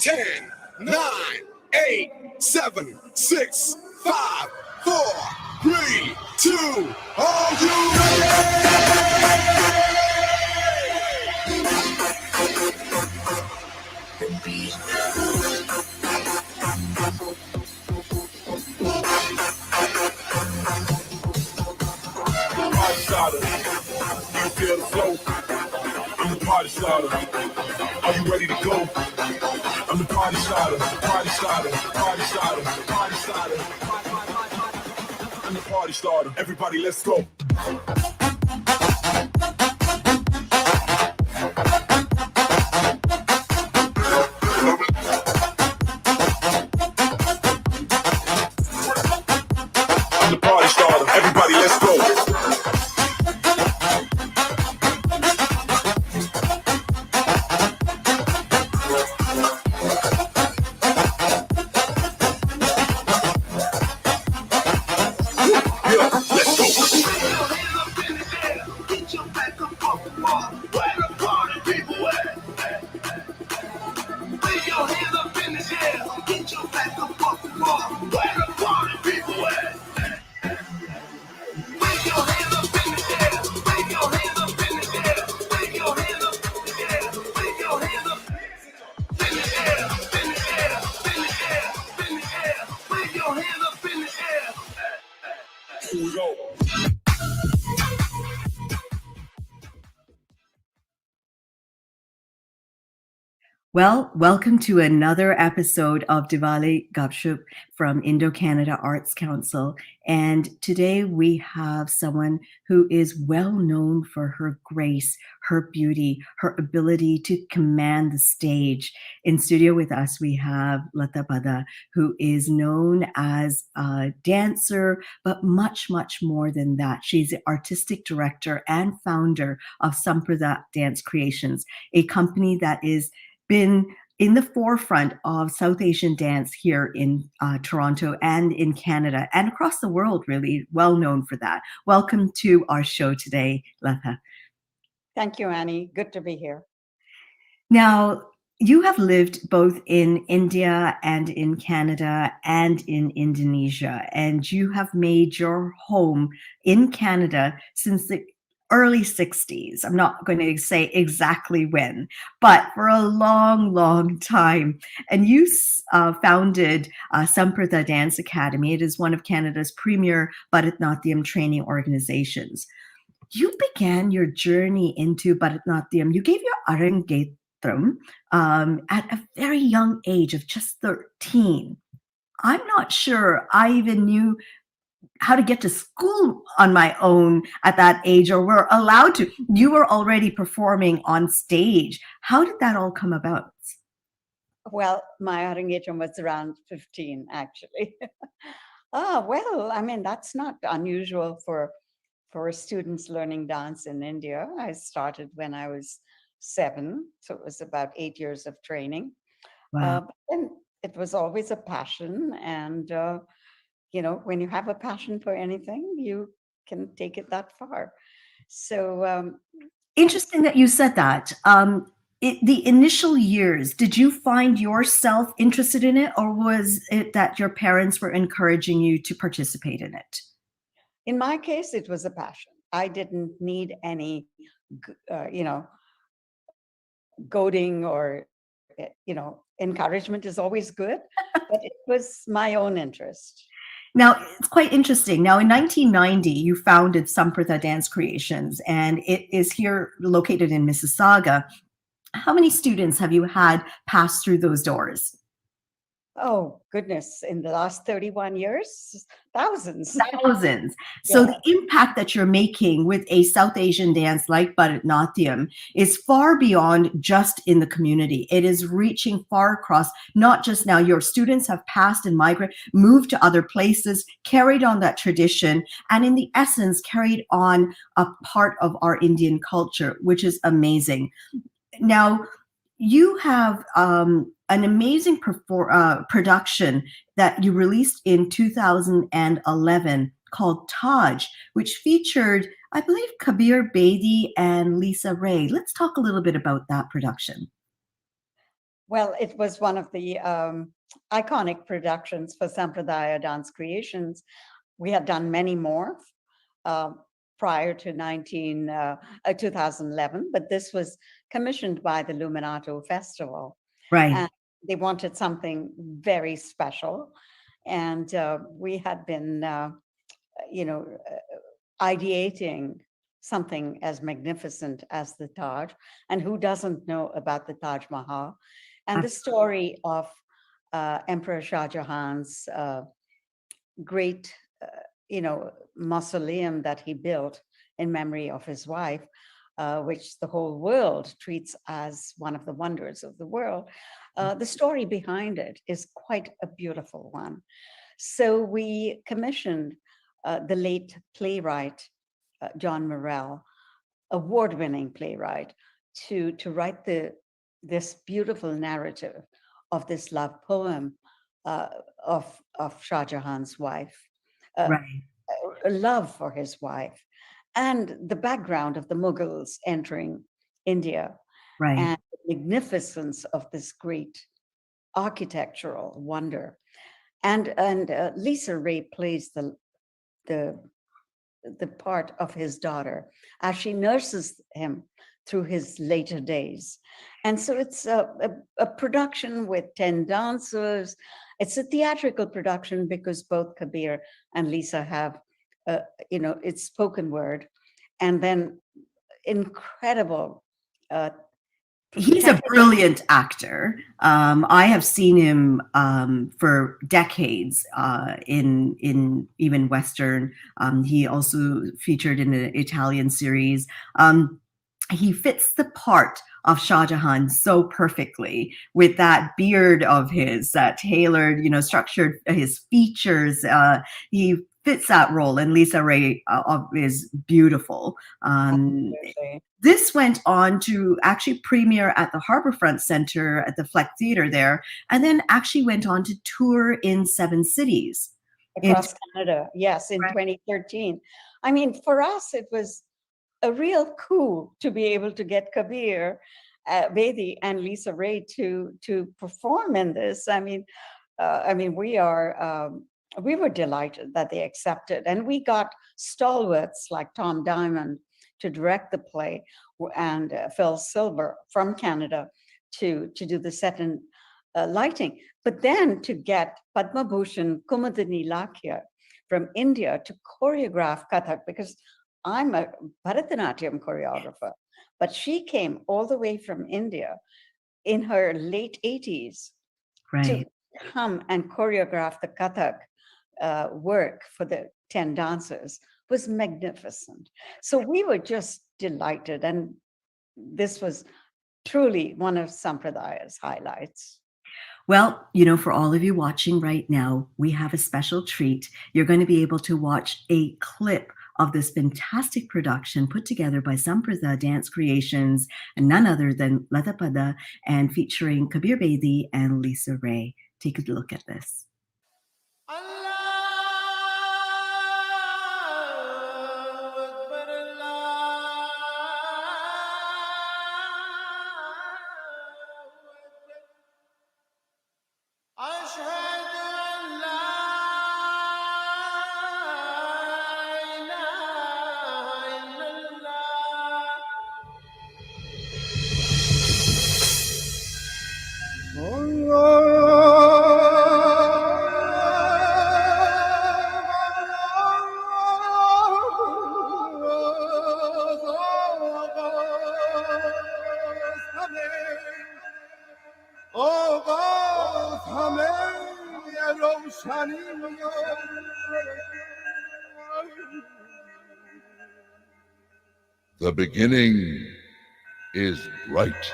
10, 9, 8, 7, 6, 5, 4, 3, 2, are you ready? Party starter, you feel the flow. I'm the party starter. Are you ready to go? I'm the party starter, party starter, party starter, party starter. I'm the party starter. Everybody, let's go. I'm the party starter. Everybody, let's go. Well, welcome to another episode of Diwali Gupshup from Indo-Canada Arts Council. And today we have someone who is well known for her grace, her beauty, her ability to command the stage. In studio with us, we have Lata Pada, who is known as a dancer, but much, much more than that. She's the artistic director and founder of Sampradaya Dance Creations, a company that is been in the forefront of South Asian dance here in Toronto and in Canada and across the world, really well known for that. Welcome to our show today, Lata. Thank you, Annie. Good to be here. Now, you have lived both in India and in Canada and in Indonesia, and you have made your home in Canada since the early 60s. I'm not going to say exactly when, but for a long, long time. And you founded Sampradaya Dance Academy. It is one of Canada's premier Bharatanatyam training organizations. You began your journey into Bharatanatyam. You gave your Arangetram at a very young age of just 13. I'm not sure I even knew how to get to school on my own at that age, or were allowed to. You were already performing on stage. How did that all come about? Well, my Arangetram was around 15, actually. Well, I mean, that's not unusual for students learning dance in India. I started when I was 7, so it was about 8 years of training. Wow. And it was always a passion, and you know, when you have a passion for anything, you can take it that far. So interesting that you said that. The initial years, did you find yourself interested in it, or was it that your parents were encouraging you to participate in it? In my case, it was a passion. I didn't need any, goading or, encouragement is always good, but it was my own interest. Now, it's quite interesting. Now, in 1990, you founded Sampradaya Dance Creations, and it is here located in Mississauga. How many students have you had pass through those doors? Oh, goodness. In the last 31 years, thousands. Thousands. So Yeah. the impact that you're making with a South Asian dance like Bharatanatyam is far beyond just in the community. It is reaching far across, not just now. Your students have passed and migrated, moved to other places, carried on that tradition, and in the essence, carried on a part of our Indian culture, which is amazing. Now, you have an amazing production that you released in 2011 called Taj, which featured, I believe, Kabir Bedi and Lisa Ray. Let's talk a little bit about that production. Well, it was one of the iconic productions for Sampradaya Dance Creations. We had done many more uh, prior to 2011, but this was commissioned by the Luminato Festival. Right. And they wanted something very special. And we had been, ideating something as magnificent as the Taj. And who doesn't know about the Taj Mahal? And the story of Emperor Shah Jahan's great, mausoleum that he built in memory of his wife, which the whole world treats as one of the wonders of the world. The story behind it is quite a beautiful one. So we commissioned the late playwright, John Morrell, award-winning playwright, to write this beautiful narrative of this love poem of Shah Jahan's wife, Right. a love for his wife, and the background of the Mughals entering India, Right. and the magnificence of this great architectural wonder. And Lisa Ray plays the part of his daughter as she nurses him through his later days. And so it's a production with 10 dancers. It's a theatrical production because both Kabir and Lisa have, it's spoken word, and then incredible. He's a technical- brilliant actor. I have seen him for decades in even Western. He also featured in an Italian series. He fits the part of Shah Jahan so perfectly with that beard of his, that tailored, structured his features. He fits that role, and Lisa Ray is beautiful. This went on to actually premiere at the Harbourfront Center at the Fleck Theatre there, and then actually went on to tour in 7 cities. Across Canada, yes, in 2013. I mean, for us, it was a real coup to be able to get Kabir Bedi and Lisa Ray to perform in this. I mean, we were delighted that they accepted, and we got stalwarts like Tom Diamond to direct the play, and Phil Silver from Canada to do the set and lighting. But then to get Padma Bhushan Kumadini Lakhia from India to choreograph Kathak, because I'm a Bharatanatyam choreographer, but she came all the way from India in her late 80s to come and choreograph the Kathak work for the 10 dancers was magnificent. So we were just delighted, and this was truly one of Sampradaya's highlights. Well, for all of you watching right now, we have a special treat. You're going to be able to watch a clip of this fantastic production put together by Sampradaya Dance Creations, and none other than Lata Pada, and featuring Kabir Bedi and Lisa Ray. Take a look at this. The beginning is bright,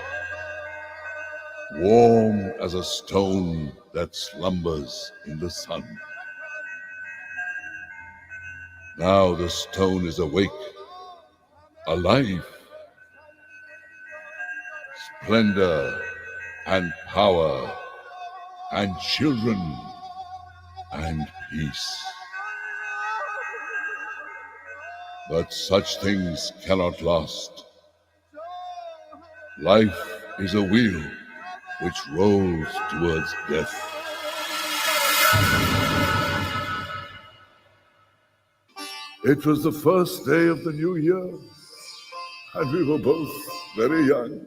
warm as a stone that slumbers in the sun. Now the stone is awake, alive. Splendor and power and children and peace. But such things cannot last. Life is a wheel, which rolls towards death. It was the first day of the new year, and we were both very young.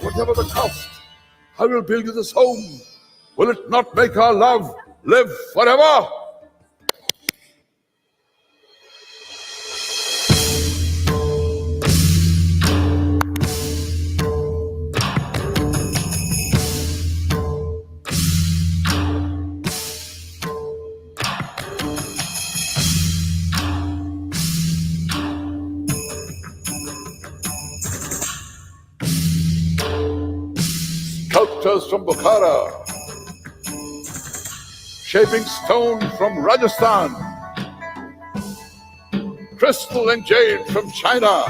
Whatever the cost, I will build you this home. Will it not make our love live forever? Sculptors from Bukhara, shaping stone from Rajasthan, crystal and jade from China,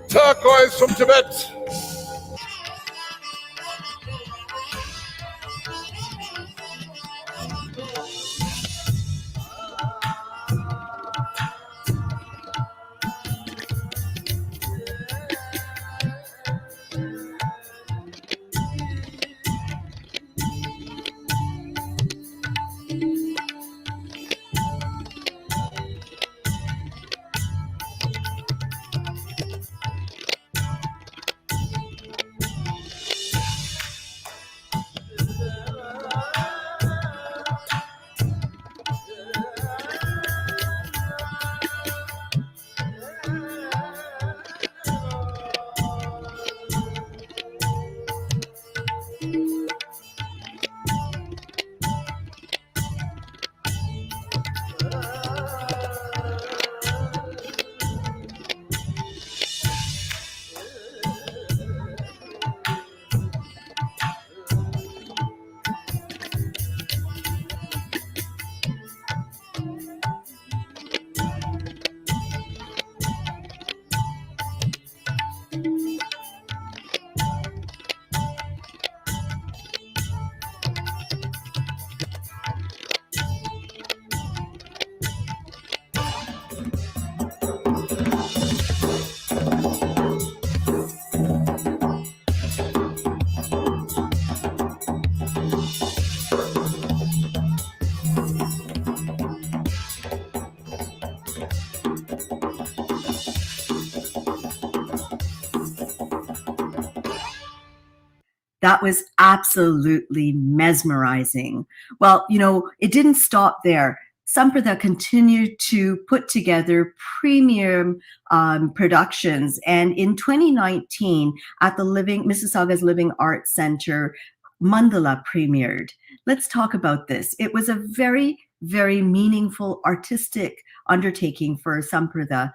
turquoise from Tibet. That was absolutely mesmerizing. Well, it didn't stop there. Sampradaya continued to put together premium productions. And in 2019, at the Mississauga's Living Arts Center, Mandala premiered. Let's talk about this. It was a very, very meaningful artistic undertaking for Sampradaya.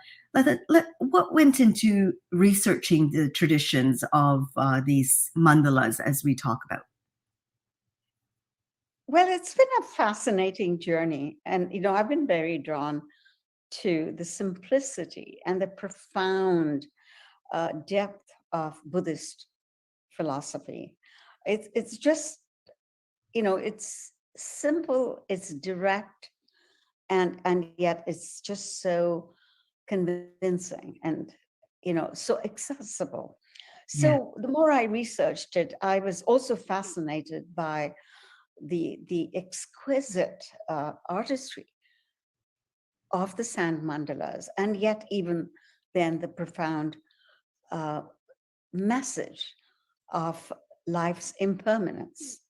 What went into researching the traditions of these mandalas as we talk about? Well, it's been a fascinating journey. And, I've been very drawn to the simplicity and the profound depth of Buddhist philosophy. It's just, it's simple, it's direct, and yet it's just so convincing and so accessible. So the more I researched it, I was also fascinated by the exquisite artistry of the sand mandalas, and yet even then the profound message of life's impermanence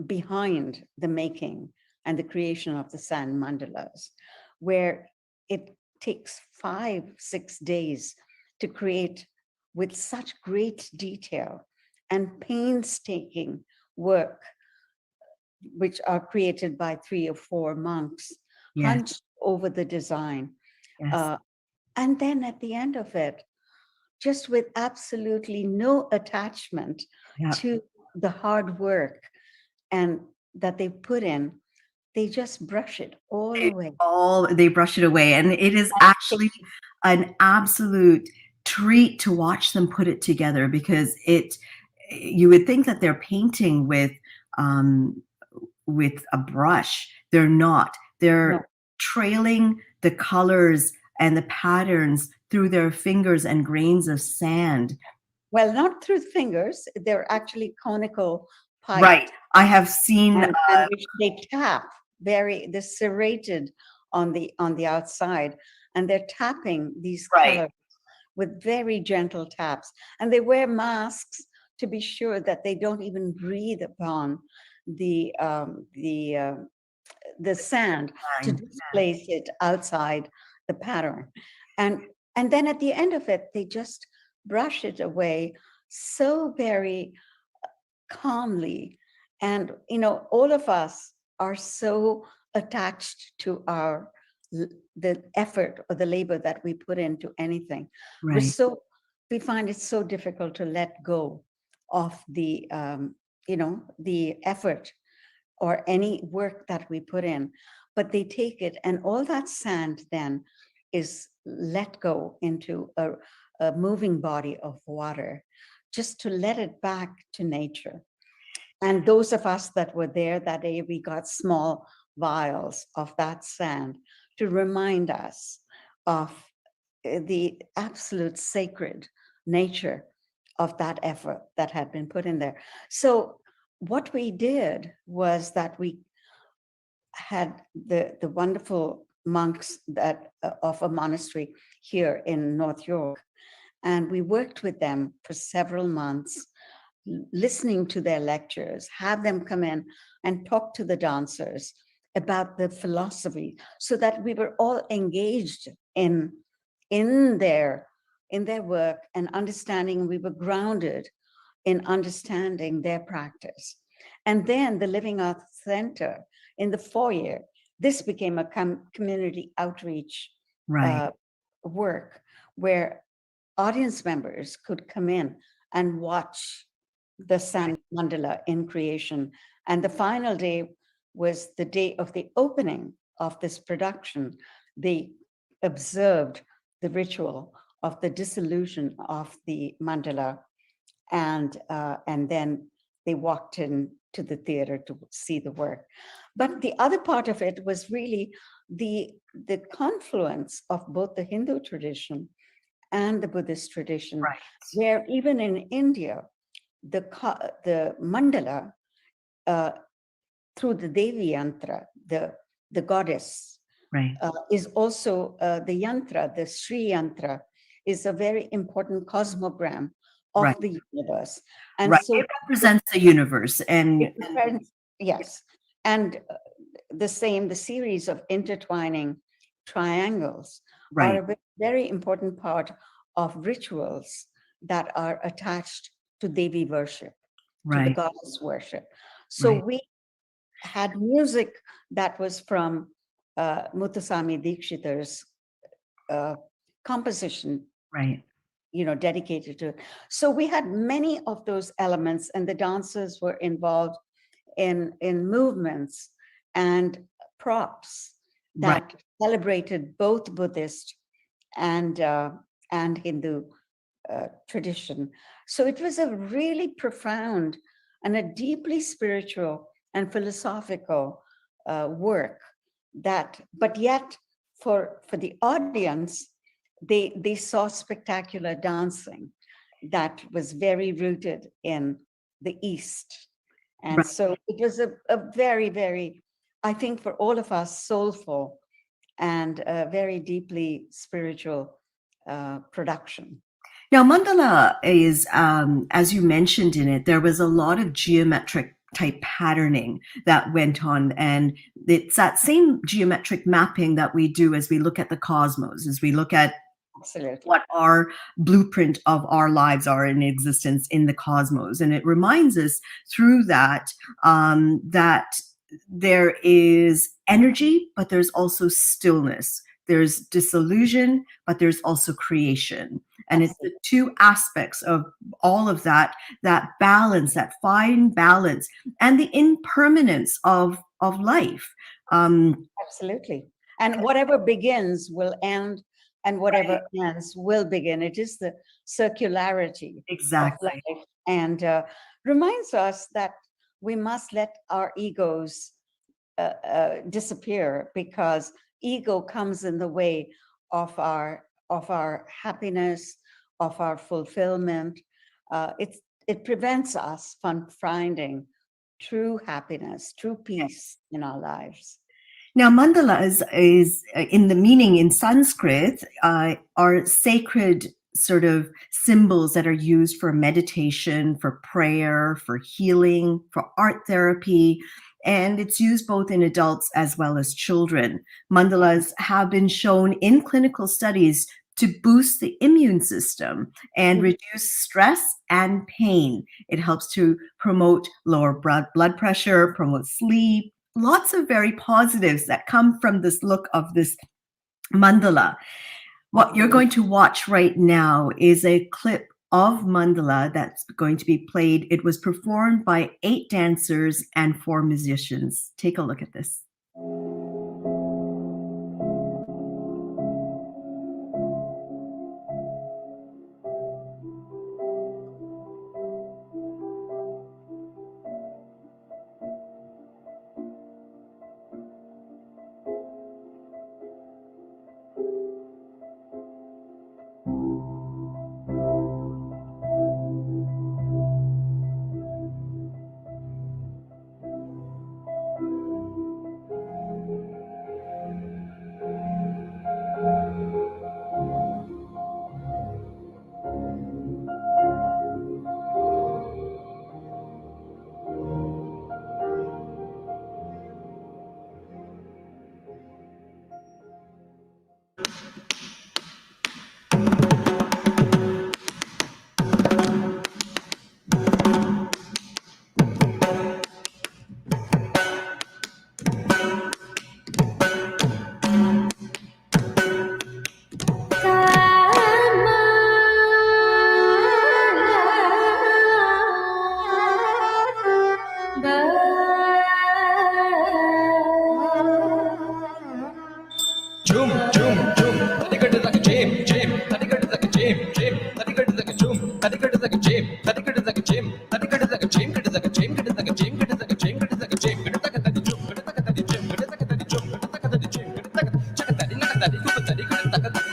behind the making and the creation of the sand mandalas, where it takes 5-6 days to create with such great detail and painstaking work which are created by 3 or 4 monks, Yes. hunched over the design. Yes. And then at the end of it, just with absolutely no attachment Yeah. to the hard work and that they put in, they just brush it all away. They brush it away, and it is actually an absolute treat to watch them put it together, because you would think that they're painting with a brush. They're not. They're No. trailing the colors and the patterns through their fingers and grains of sand. Well, not through fingers, they're actually conical pipes. Right. I have seen and which they tap they're serrated on the outside, and they're tapping these Right. colors with very gentle taps. And they wear masks to be sure that they don't even breathe upon the sand to displace it outside the pattern. And then at the end of it, they just brush it away so very calmly. And all of us are so attached to the effort or the labor that we put into anything. Right. We find it so difficult to let go of the the effort or any work that we put in. But they take it, and all that sand then is let go into a moving body of water, just to let it back to nature. And those of us that were there that day, we got small vials of that sand to remind us of the absolute sacred nature of that effort that had been put in there. So what we did was that we had the wonderful monks that of a monastery here in North York, and we worked with them for several months, listening to their lectures, have them come in and talk to the dancers about the philosophy, so that we were all engaged in their work and understanding. We were grounded in understanding their practice. And then the Living Art Center in the foyer, this became a community outreach work where audience members could come in and watch the sand mandala in creation. And the final day was the day of the opening of this production. They observed the ritual of the dissolution of the mandala, and then they walked in to the theater to see the work. But the other part of it was really the confluence of both the Hindu tradition and the Buddhist tradition, where even in India, the mandala, through the Devi yantra, the goddess, is also the yantra, the Sri yantra, is a very important cosmogram of the universe. And so it represents the universe. And yes, and the series of intertwining triangles are a very important part of rituals that are attached to Devi worship, to the goddess worship. So we had music that was from Muthuswami Dikshitar's composition, dedicated to it. So we had many of those elements, and the dancers were involved in movements and props that celebrated both Buddhist and Hindu tradition. So it was a really profound and a deeply spiritual and philosophical work but yet for the audience, they saw spectacular dancing that was very rooted in the East. And so it was a very, very, I think for all of us, soulful and very deeply spiritual production. Now, mandala is, as you mentioned in it, there was a lot of geometric type patterning that went on, and it's that same geometric mapping that we do as we look at the cosmos, as we look at what our blueprint of our lives are in existence in the cosmos. And it reminds us through that that there is energy, but there's also stillness. There's disillusion, but there's also creation. And it's the Absolutely. two aspects of all of that, that balance, that fine balance, and the impermanence of life. Absolutely. And whatever begins will end, and whatever Right, ends will begin. It is the circularity of exactly. life, and reminds us that we must let our egos disappear, because ego comes in the way of our happiness, of our fulfillment. It prevents us from finding true happiness, true peace in our lives. Now, mandala is in the meaning in Sanskrit, are sacred sort of symbols that are used for meditation, for prayer, for healing, for art therapy. And it's used both in adults as well as children. Mandalas have been shown in clinical studies to boost the immune system and Mhm. reduce stress and pain. It helps to promote lower blood pressure, promote sleep, lots of very positives that come from this look of this mandala. What you're going to watch right now is a clip of mandala that's going to be played. It was performed by 8 dancers and 4 musicians. Take a look at this. Jum, jum, jum. Tadigadu like a jam, jam. Tadigadu like a jam, jam. Tadigadu like a jum. Tadigadu like a jam. Tadigadu like a jam. Tadigadu like a jam. Gadu like a jam. Gadu like a jam. Gadu like a jam. Gadu like a jam. Gadu like a tadi jum. Gadu like a tadi jam. Gadu like a tadi jum. Gadu like a tadi jam. Gadu like a chaka tadi naka tadi kupa tadi gadu like a tata.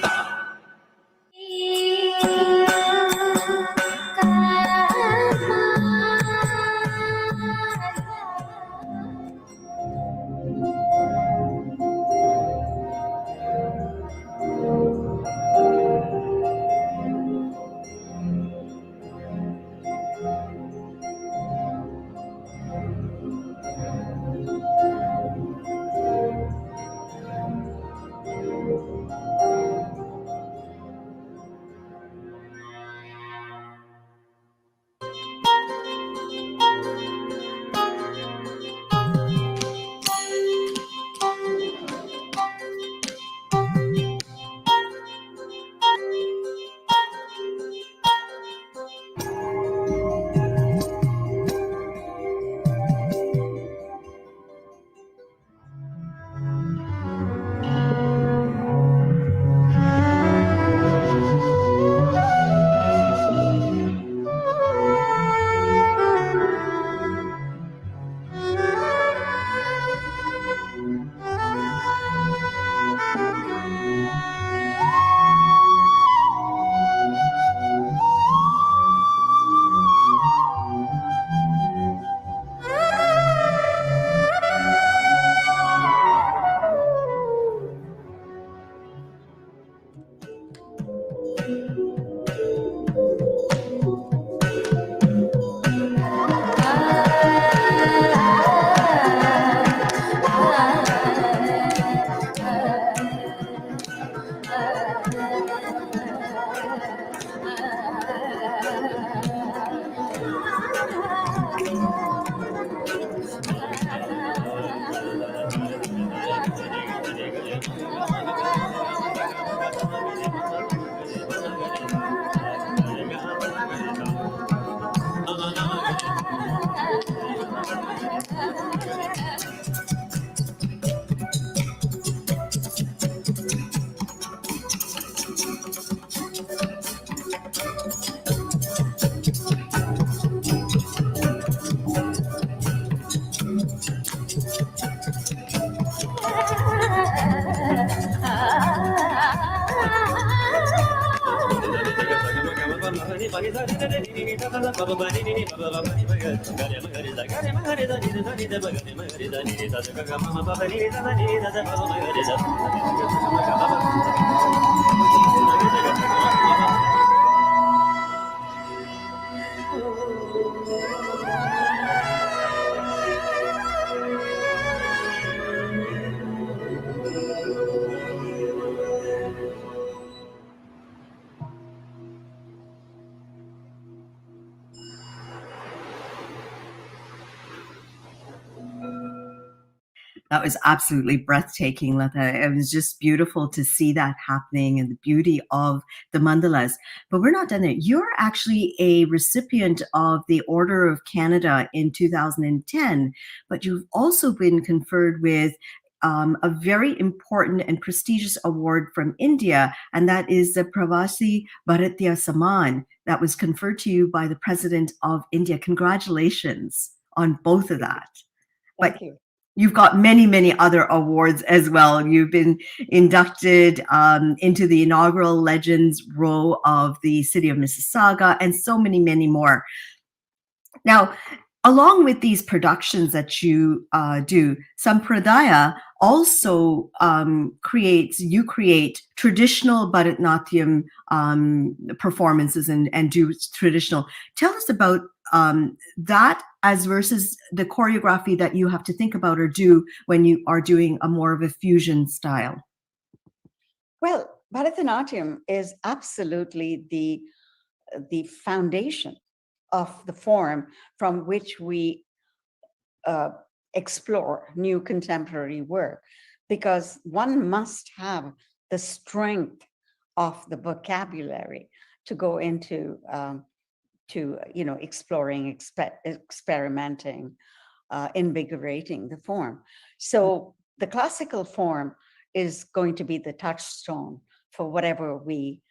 That was absolutely breathtaking, Lata. It was just beautiful to see that happening and the beauty of the mandalas. But we're not done there. You're actually a recipient of the Order of Canada in 2010, but you've also been conferred with a very important and prestigious award from India, and that is the Pravasi Bharatya Saman that was conferred to you by the President of India. Congratulations on both of that. Thank you. You've got many, many other awards as well. You've been inducted into the inaugural Legends Row of the city of Mississauga, and so many, many more. Now, along with these productions that you do, Sampradaya also you create traditional Bharatanatyam performances and do traditional. Tell us about that as versus the choreography that you have to think about or do when you are doing a more of a fusion style. Well, Bharatanatyam is absolutely the foundation of the form from which we explore new contemporary work, because one must have the strength of the vocabulary to go into exploring, experimenting, invigorating the form. So the classical form is going to be the touchstone for whatever we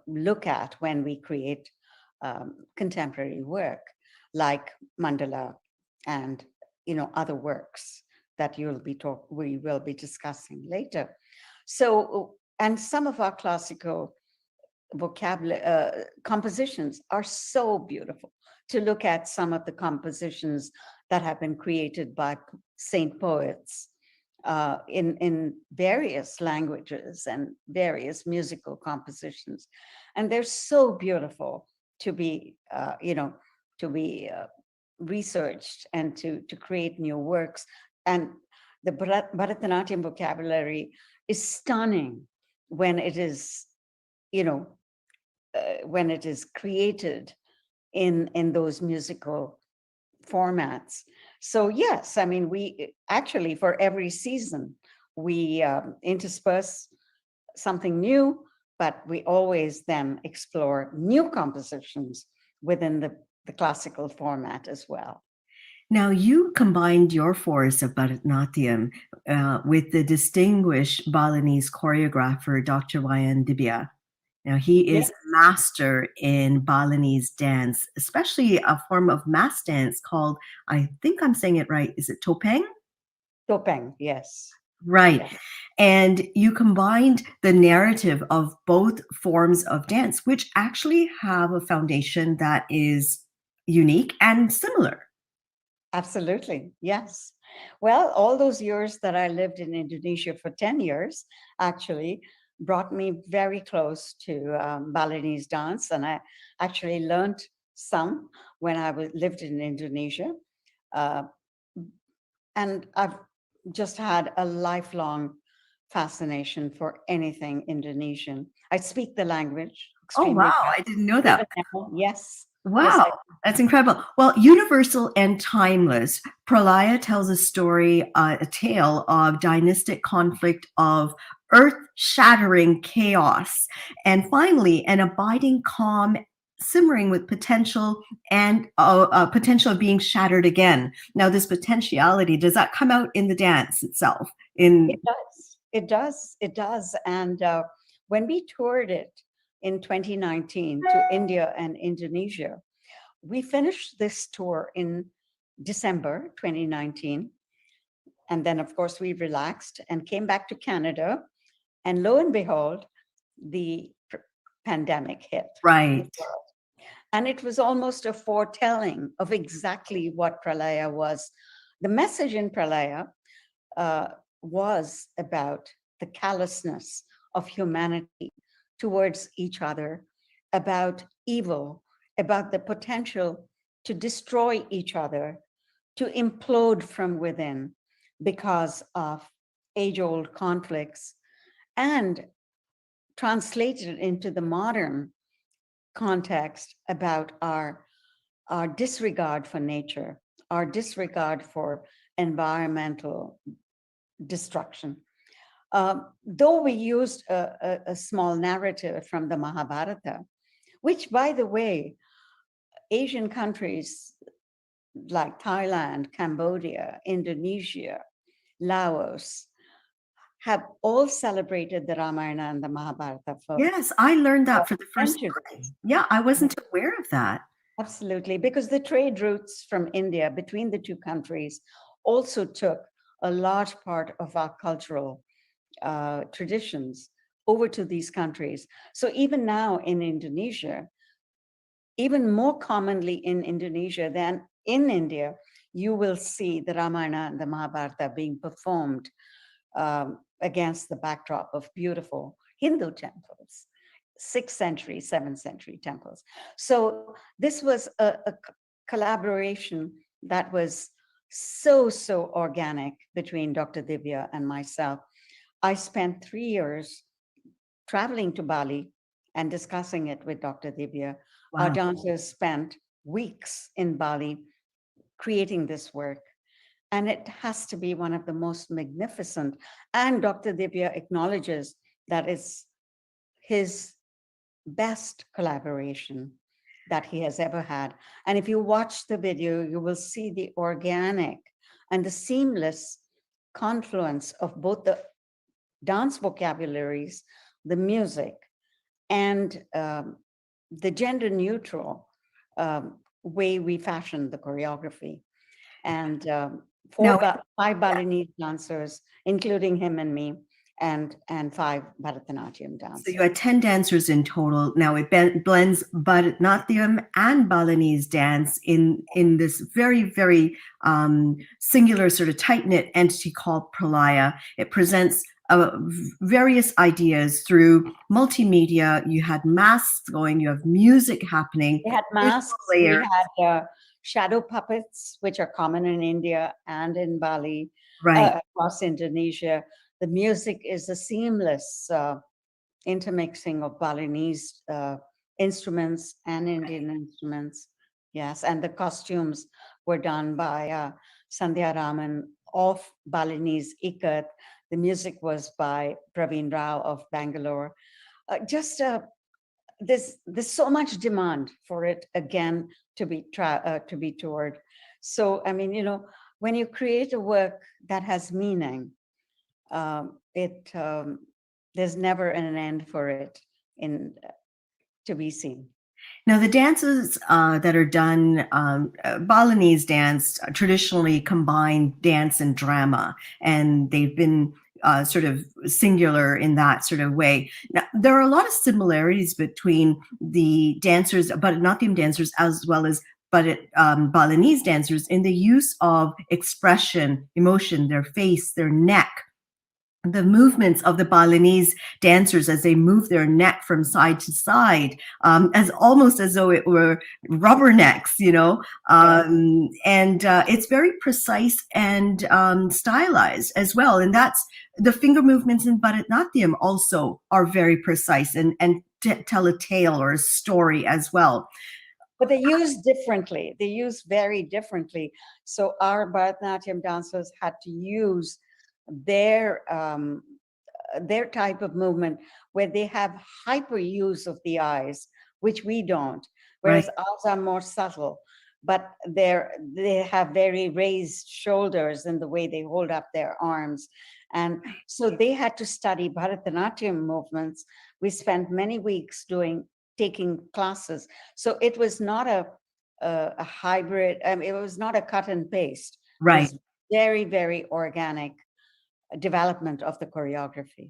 look at when we create contemporary work like mandala and other works that we will be discussing later. So, and some of our classical vocabulary compositions are so beautiful. To look at some of the compositions that have been created by saint poets in various languages and various musical compositions, and they're so beautiful to be researched and to create new works. And the Bharatanatyam vocabulary is stunning when it is when it is created in those musical formats. So yes, I mean, we actually, for every season, we intersperse something new, but we always then explore new compositions within the classical format as well. Now, you combined your force of Bharatanatyam with the distinguished Balinese choreographer, Dr. Wayan Dibia. Now, he is a master in Balinese dance, especially a form of mass dance called, I think I'm saying it right, is it topeng? Topeng, yes. Right. Yes. And you combined the narrative of both forms of dance, which actually have a foundation that is unique and similar. Absolutely, yes. Well, all those years that I lived in Indonesia for 10 years, actually, brought me very close to Balinese dance. And I actually learned some when I lived in Indonesia. And I've just had a lifelong fascination for anything Indonesian. I speak the language extremely wow, well. I didn't know that. Yes. Wow, yes, that's incredible. Well, universal and timeless, Pralaya tells a story, a tale of dynastic conflict, of earth-shattering chaos, and finally, an abiding calm simmering with potential and potential of being shattered again. Now, this potentiality, does that come out in the dance itself? It does. It does. It does. And when we toured it in 2019 to India and Indonesia, we finished this tour in December 2019. And then, of course, we relaxed and came back to Canada. And lo and behold, the pandemic hit. Right. And it was almost a foretelling of exactly what Pralaya was. The message in Pralaya was about the callousness of humanity towards each other, about evil, about the potential to destroy each other, to implode from within because of age-old conflicts, and translated into the modern context about our disregard for nature, our disregard for environmental destruction. Though we used a small narrative from the Mahabharata, which, by the way, Asian countries like Thailand, Cambodia, Indonesia, Laos have all celebrated the Ramayana and the Mahabharata Yes, I learned that for the first time. centuries. Yeah, I wasn't aware of that. Absolutely, because the trade routes from India between the two countries also took a large part of our cultural traditions over to these countries. So even now in Indonesia, even more commonly in Indonesia than in India, you will see the Ramayana and the Mahabharata being performed against the backdrop of beautiful Hindu temples, 6th century, 7th century temples. So this was a collaboration that was so organic between Dr. Divya and myself. I spent 3 years traveling to Bali and discussing it with Dr. Divya. Our Wow. dancers spent weeks in Bali creating this work. And it has to be one of the most magnificent. And Dr. Divya acknowledges that it's his best collaboration that he has ever had. And if you watch the video, you will see the organic and the seamless confluence of both the dance vocabularies, the music, and the gender neutral way we fashioned the choreography. And Now, 5 Balinese dancers, including him and me, and 5 Bharatanatyam so dancers. you had 10 dancers in total. Now it blends Bharatanatyam and Balinese dance in this very singular sort of tight-knit entity called Pralaya. It presents various ideas through multimedia. You had masks going, you have music happening. We had masks, we had shadow puppets, which are common in India and in Bali, Right. across Indonesia. The music is a seamless intermixing of Balinese instruments and Indian instruments. Yes, and the costumes were done by Sandhya Raman of Balinese Ikat. The music was by Praveen Rao of Bangalore. There's so much demand for it again to be toured. So I mean, you know, when you create a work that has meaning, there's never an end for it to be seen. Now, the dances that are done, Balinese dance traditionally combine dance and drama, and they've been sort of singular in that sort of way. Now, there are a lot of similarities between the dancers, Bharatanatyam dancers, as well as Balinese dancers in the use of expression, emotion, their face, their neck. The movements of the Balinese dancers as they move their neck from side to side, as almost as though it were rubbernecks, you know, and it's very precise and stylized as well. And that's the finger movements in Bharatanatyam also are very precise and tell a tale or a story as well. But they use differently. They use very differently. So our Bharatanatyam dancers had to use their type of movement where they have hyper use of the eyes, which we don't, whereas ours are more subtle, but they have very raised shoulders in the way they hold up their arms. And so they had to study Bharatanatyam movements. We spent many weeks taking classes. So it was not a hybrid, it was not a cut and paste. Right. It was very organic development of the choreography.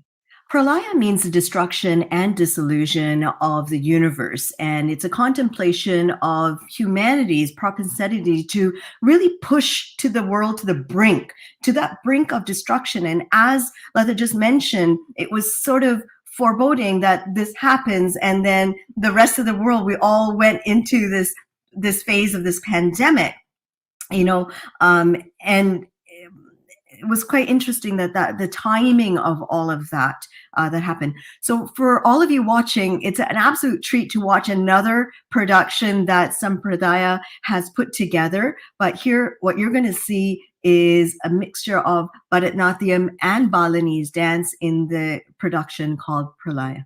Pralaya means the destruction and dissolution of the universe, and it's a contemplation of humanity's propensity to really push to the world to the brink, to that brink of destruction. And as Lata just mentioned, it was sort of foreboding that this happens, and then the rest of the world, we all went into this phase of this pandemic, and it was quite interesting that the timing of all of that that happened. So for all of you watching, it's an absolute treat to watch another production that Sampradaya has put together. But here, what you're going to see is a mixture of Bharatanatyam and Balinese dance in the production called Pralaya.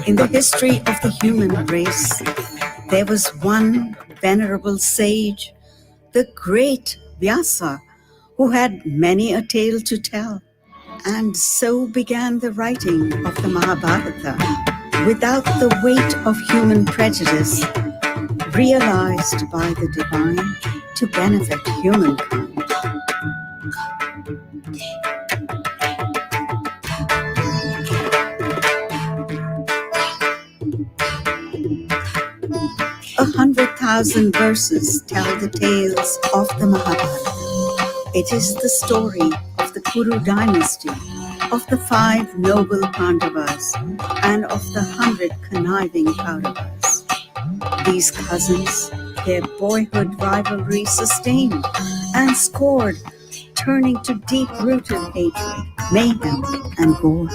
In the history of the human race, there was one venerable sage, the great Vyasa, who had many a tale to tell. And so began the writing of the Mahabharata, without the weight of human prejudice, realized by the divine to benefit humankind. 100,000 verses tell the tales of the Mahabharata. It is the story of the Kuru dynasty, of the 5 noble Pandavas, and of the 100 conniving Kauravas. These cousins, their boyhood rivalry sustained and scored, turning to deep-rooted hatred, mayhem, and gore.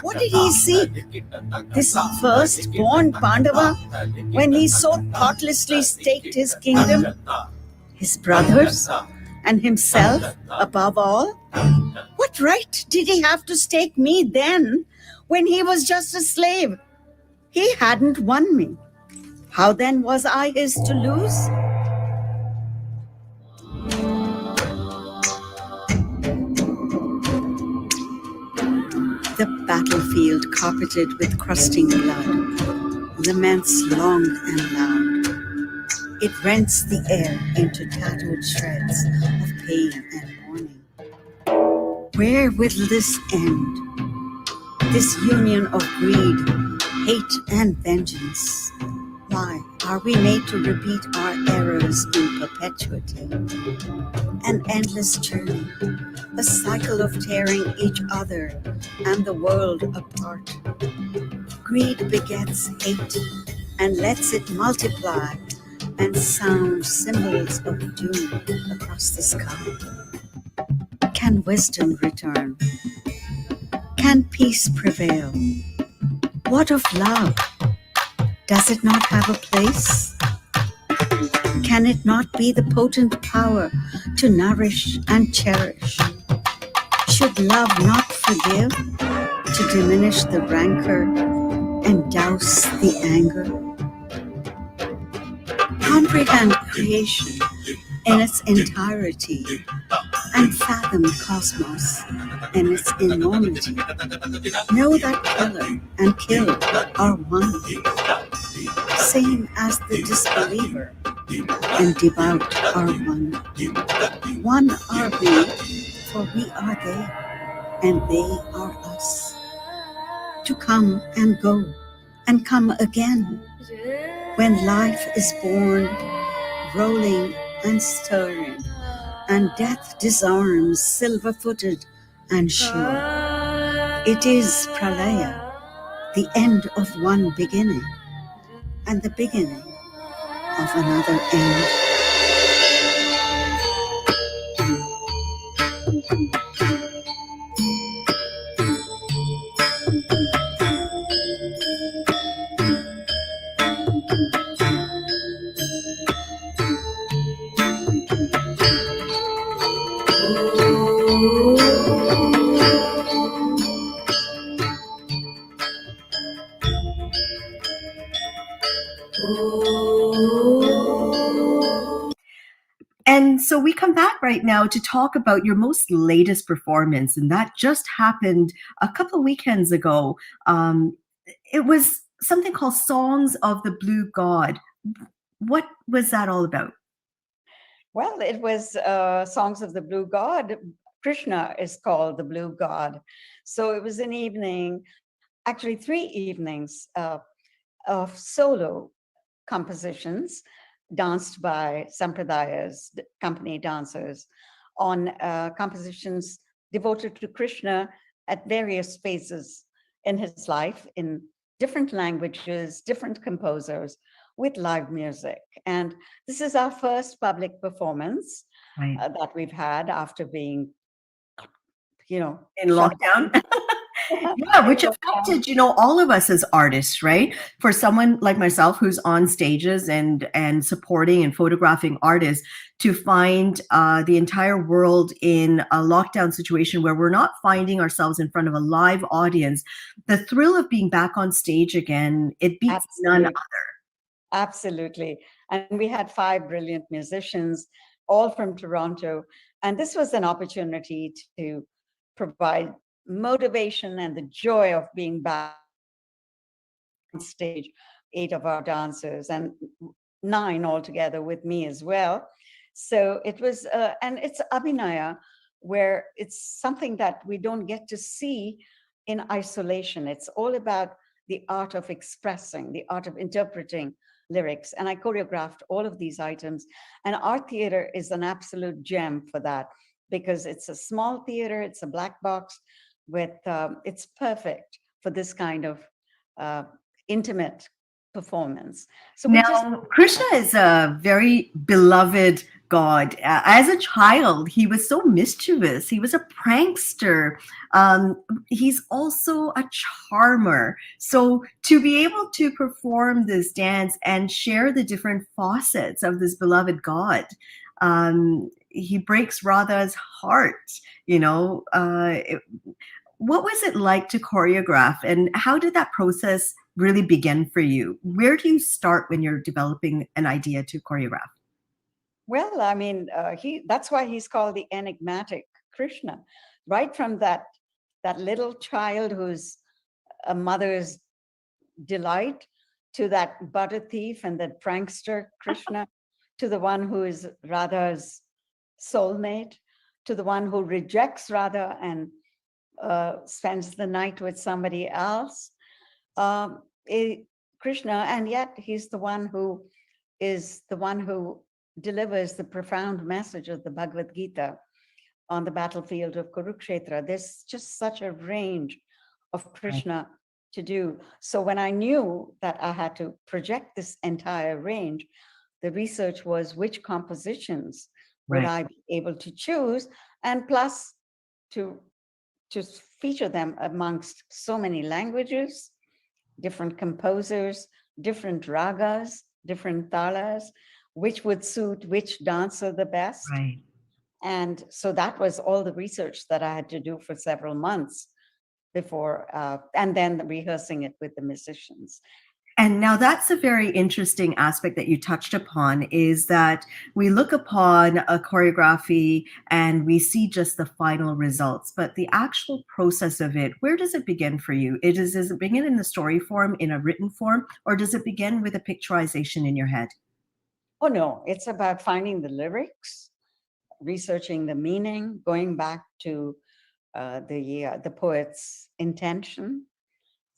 What did he see? This firstborn Pandava, when he so thoughtlessly staked his kingdom, his brothers, and himself above all? What right did he have to stake me then, when he was just a slave? He hadn't won me. How then was I his to lose? The battlefield carpeted with crusting blood, laments long and loud. It rents the air into tattered shreds of pain and mourning. Where will this end? This union of greed, hate, and vengeance. Why are we made to repeat our errors in perpetuity? An endless journey, a cycle of tearing each other and the world apart. Greed begets hate and lets it multiply and sound symbols of doom across the sky. Can wisdom return? Can peace prevail? What of love? Does it not have a place? Can it not be the potent power to nourish and cherish? Should love not forgive, to diminish the rancor and douse the anger. Comprehend creation in its entirety and fathom cosmos in its enormity. Know that killer and killed are one, same as the disbeliever and devout are one. One are we, for we are they, and they are us. To come and go, and come again, when life is born, rolling and stirring, and death disarms, silver-footed and sure. It is pralaya, the end of one beginning, and the beginning of another end. And so we come back right now to talk about your most latest performance, and that just happened a couple of weekends ago. It was something called Songs of the Blue God. What was that all about? Well, it was Songs of the Blue God. Krishna is called the Blue God. So it was an evening, actually 3 evenings of solo compositions danced by Sampradaya's company dancers on compositions devoted to Krishna at various phases in his life in different languages, different composers with live music. And this is our first public performance Right. that we've had after being, In shut lockdown? down. Yeah, which In lockdown. affected, all of us as artists, right? For someone like myself who's on stages and supporting and photographing artists, to find the entire world in a lockdown situation where we're not finding ourselves in front of a live audience, the thrill of being back on stage again, it beats none Absolutely. Absolutely. And we had 5 brilliant musicians, all from Toronto. And this was an opportunity to provide motivation and the joy of being back on stage. 8 of our dancers and 9 altogether with me as well. So it was, and it's Abhinaya, where it's something that we don't get to see in isolation. It's all about the art of expressing, the art of interpreting lyrics. And I choreographed all of these items. And our theater is an absolute gem for that, because it's a small theater, it's a black box with, it's perfect for this kind of intimate performance. So we just Now, Krishna is a very beloved god. As a child, he was so mischievous. He was a prankster. He's also a charmer. So to be able to perform this dance and share the different facets of this beloved god, he breaks Radha's heart. What was it like to choreograph, and how did that process really begin for you? Where do you start when you're developing an idea to choreograph? Well, I mean, that's why he's called the enigmatic Krishna, right from that little child who's a mother's delight, to that butter thief and that prankster Krishna, to the one who is Radha's soulmate, to the one who rejects Radha and spends the night with somebody else. Krishna, and yet he's the one who delivers the profound message of the Bhagavad Gita on the battlefield of Kurukshetra. There's just such a range of Krishna to do. So when I knew that I had to project this entire range, the research was which compositions would I be able to choose, and plus to feature them amongst so many languages, different composers, different ragas, different talas, which would suit which dancer the best. And so that was all the research that I had to do for several months before, and then rehearsing it with the musicians. And now that's a very interesting aspect that you touched upon, is that we look upon a choreography and we see just the final results, but the actual process of it, where does it begin for you? Does it begin in the story form, in a written form, or does it begin with a picturization in your head? Oh no, it's about finding the lyrics, researching the meaning, going back to the poet's intention.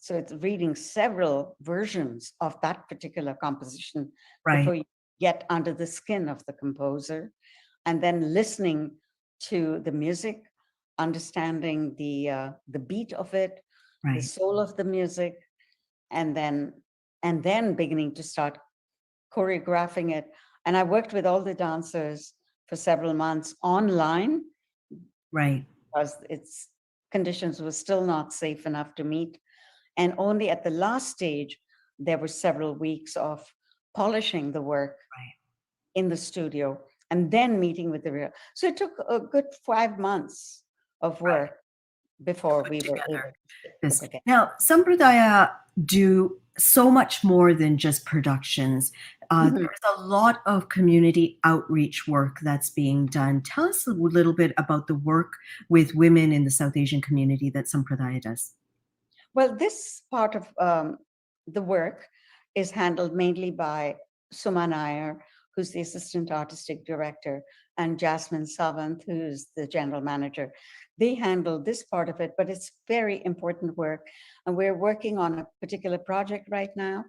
So it's reading several versions of that particular composition before you get under the skin of the composer, and then listening to the music, understanding the beat of it, the soul of the music, and then beginning to start choreographing it. And I worked with all the dancers for several months online, because its conditions were still not safe enough to meet. And only at the last stage, there were several weeks of polishing the work in the studio and then meeting with the real. So it took a good 5 months of work before we were able to put it. Now, Sampradaya do so much more than just productions. There's a lot of community outreach work that's being done. Tell us a little bit about the work with women in the South Asian community that Sampradaya does. Well, this part of the work is handled mainly by Suma Nair, who's the assistant artistic director, and Jasmine Savant, who's the general manager. They handle this part of it, but it's very important work. And we're working on a particular project right now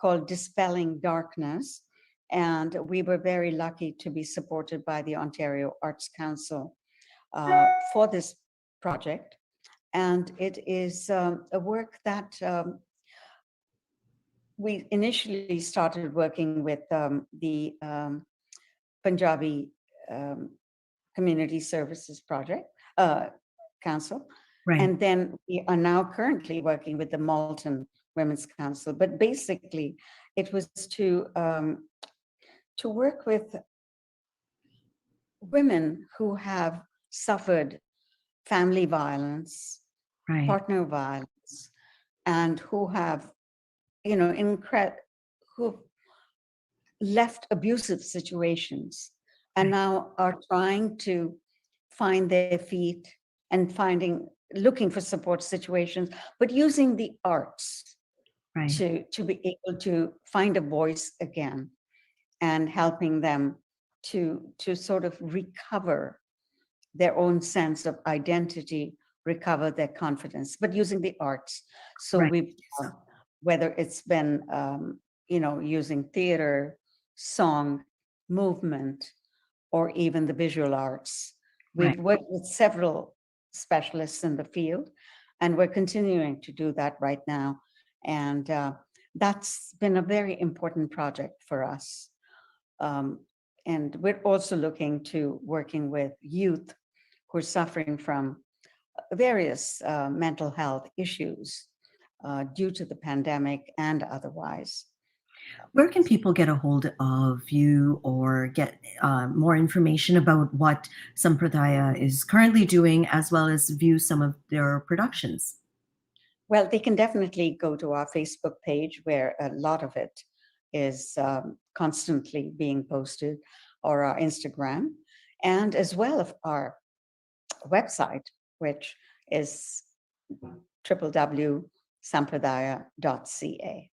called Dispelling Darkness. And we were very lucky to be supported by the Ontario Arts Council for this project. And it is a work that we initially started working with the Punjabi Community Services Project Council. And then we are now currently working with the Malton Women's Council. But basically, it was to work with women who have suffered family violence, partner violence, and who have, who left abusive situations and now are trying to find their feet and looking for support situations, but using the arts to be able to find a voice again, and helping them to sort of recover their own sense of identity, recover their confidence, but using the arts. So we've, whether it's been, using theater, song, movement, or even the visual arts. We've worked with several specialists in the field, and we're continuing to do that right now. And that's been a very important project for us. And we're also looking to working with youth who are suffering from various mental health issues due to the pandemic and otherwise. Where can people get a hold of you or get more information about what Sampradaya is currently doing, as well as view some of their productions? Well, they can definitely go to our Facebook page, where a lot of it is constantly being posted, or our Instagram, and as well as our website, which is www.sampradaya.ca.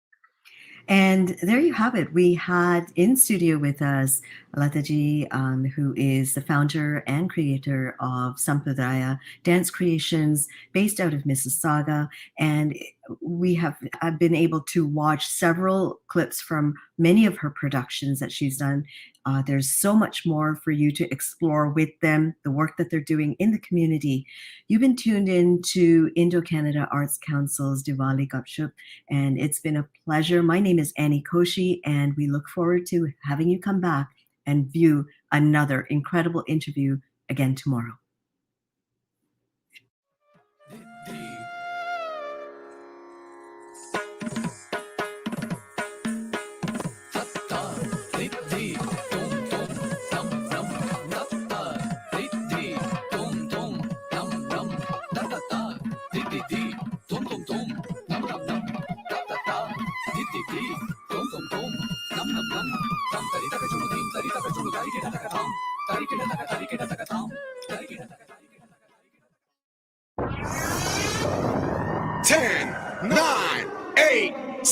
And there you have it. We had in studio with us Lata Ji, who is the founder and creator of Sampradaya Dance Creations, based out of Mississauga. And I've been able to watch several clips from many of her productions that she's done. There's so much more for you to explore with them, the work that they're doing in the community. You've been tuned in to Indo-Canada Arts Council's Diwali Gupshup, and it's been a pleasure. My name is Annie Koshy, and we look forward to having you come back and view another incredible interview again tomorrow. Dum dum dum dum dum da da da, dee dee dee.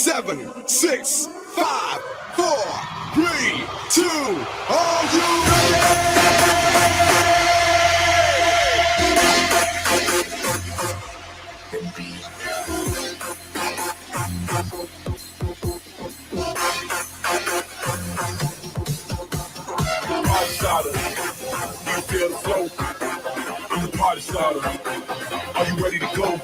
7, 6, 5, 4, 3, 2. Are you party starter? You feel the flow? I'm the party starter. Are you ready to go?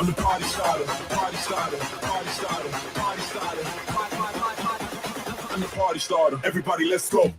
I'm the party starter. Party starter. Party starter. Party starter. I'm the party starter. Everybody, let's go.